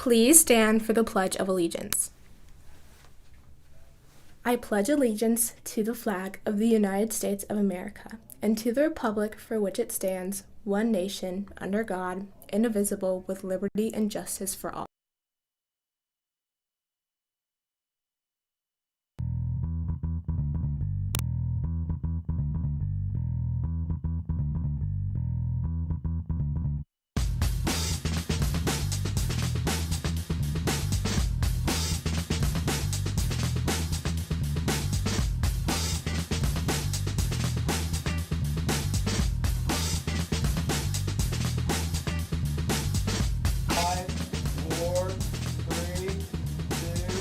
Please stand for the Pledge of Allegiance. I pledge allegiance to the flag of the United States of America and to the republic for which it stands, one nation, under God, indivisible, with liberty and justice for all. Five, four, three, two,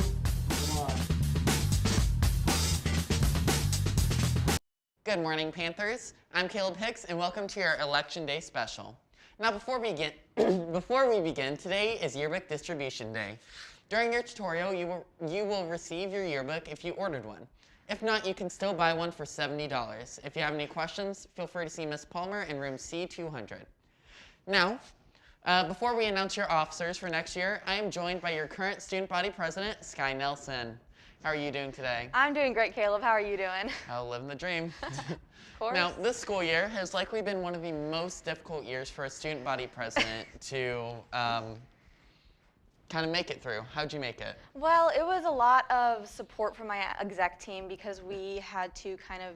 one. Good morning, Panthers. I'm Caleb Hicks, and welcome to your Election Day special. Now, before we begin, today is Yearbook Distribution Day. During your tutorial, you will receive your yearbook if you ordered one. If not, you can still buy one for $70. If you have any questions, feel free to see Ms. Palmer in room C200. Now, before we announce your officers for next year, I am joined by your current student body president, Sky Nelson. How are you doing today? I'm doing great, Caleb. How are you doing? Oh, living the dream. Of course. Now, this school year has likely been one of the most difficult years for a student body president to kind of make it through. How'd you make it? Well, it was a lot of support from my exec team because we had to kind of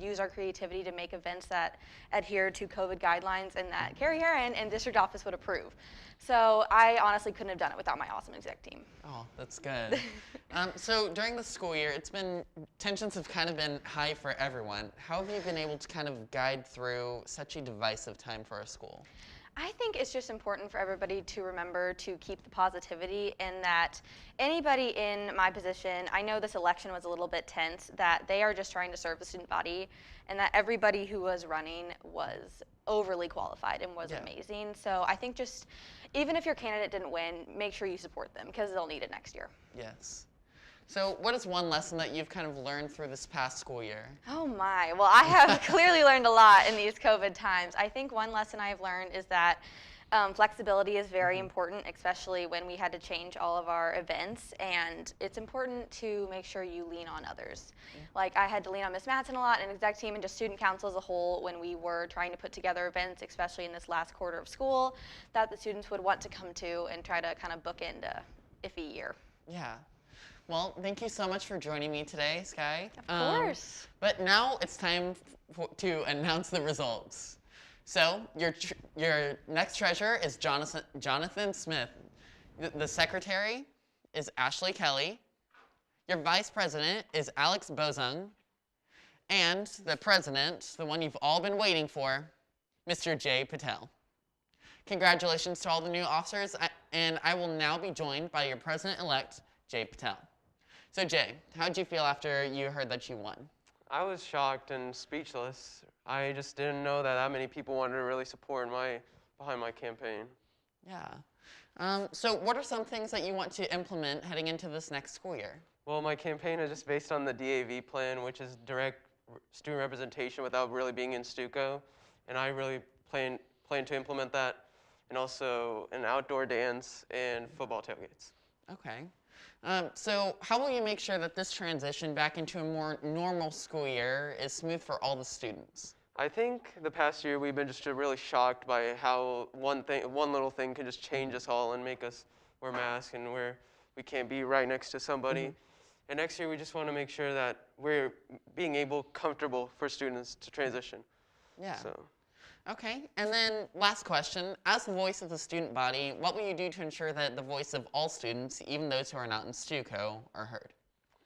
use our creativity to make events that adhere to COVID guidelines and that Carrie Heron and district office would approve. So I honestly couldn't have done it without my awesome exec team. Oh, that's good. So during the school year, tensions have kind of been high for everyone. How have you been able to kind of guide through such a divisive time for our school? I think it's just important for everybody to remember to keep the positivity and that anybody in my position, I know this election was a little bit tense, that they are just trying to serve the student body and that everybody who was running was overly qualified and was amazing. So I think just, even if your candidate didn't win, make sure you support them because they'll need it next year. Yes. So what is one lesson that you've kind of learned through this past school year? Oh my, well I have clearly learned a lot in these COVID times. I think one lesson I've learned is that flexibility is very important, especially when we had to change all of our events, and it's important to make sure you lean on others. Like I had to lean on Miss Matson a lot and exec team and just student council as a whole when we were trying to put together events, especially in this last quarter of school, that the students would want to come to and try to kind of bookend a iffy year. Yeah. Well, thank you so much for joining me today, Sky. Of course. But now it's time to announce the results. So your next treasurer is Jonathan Smith. The secretary is Ashley Kelly. Your vice president is Alex Bozung. And the president, the one you've all been waiting for, Mr. Jay Patel. Congratulations to all the new officers, and I will now be joined by your president-elect, Jay Patel. So Jay, how did you feel after you heard that you won? I was shocked and speechless. I just didn't know that many people wanted to really support behind my campaign. Yeah. So what are some things that you want to implement heading into this next school year? Well, my campaign is just based on the DAV plan, which is direct student representation without really being in Stuco, and I really plan to implement that, and also an outdoor dance and football tailgates. Okay. So how will you make sure that this transition back into a more normal school year is smooth for all the students? I think the past year we've been just really shocked by how one little thing can just change us all and make us wear masks and we can't be right next to somebody. And next year we just want to make sure that we're being comfortable for students to transition. Yeah. So. Okay, and then last question. As the voice of the student body, what will you do to ensure that the voice of all students, even those who are not in Stuco, are heard?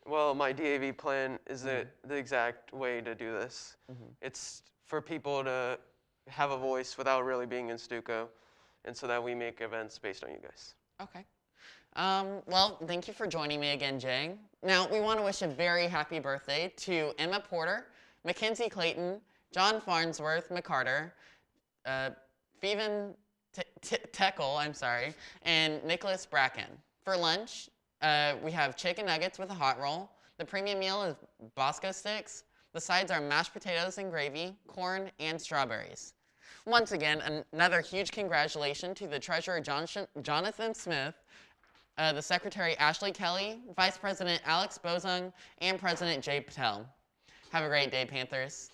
Well, my DAV plan is the exact way to do this. It's for people to have a voice without really being in Stuco, and so that we make events based on you guys. Okay. Well, thank you for joining me again, Jay. Now, we want to wish a very happy birthday to Emma Porter, Mackenzie Clayton, John Farnsworth McCarter, Phelan Teckle, and Nicholas Bracken. For lunch, we have chicken nuggets with a hot roll. The premium meal is Bosco sticks. The sides are mashed potatoes and gravy, corn, and strawberries. Once again, another huge congratulations to the treasurer, Jonathan Smith, the Secretary Ashley Kelly, Vice President Alex Bozung, and President Jay Patel. Have a great day, Panthers.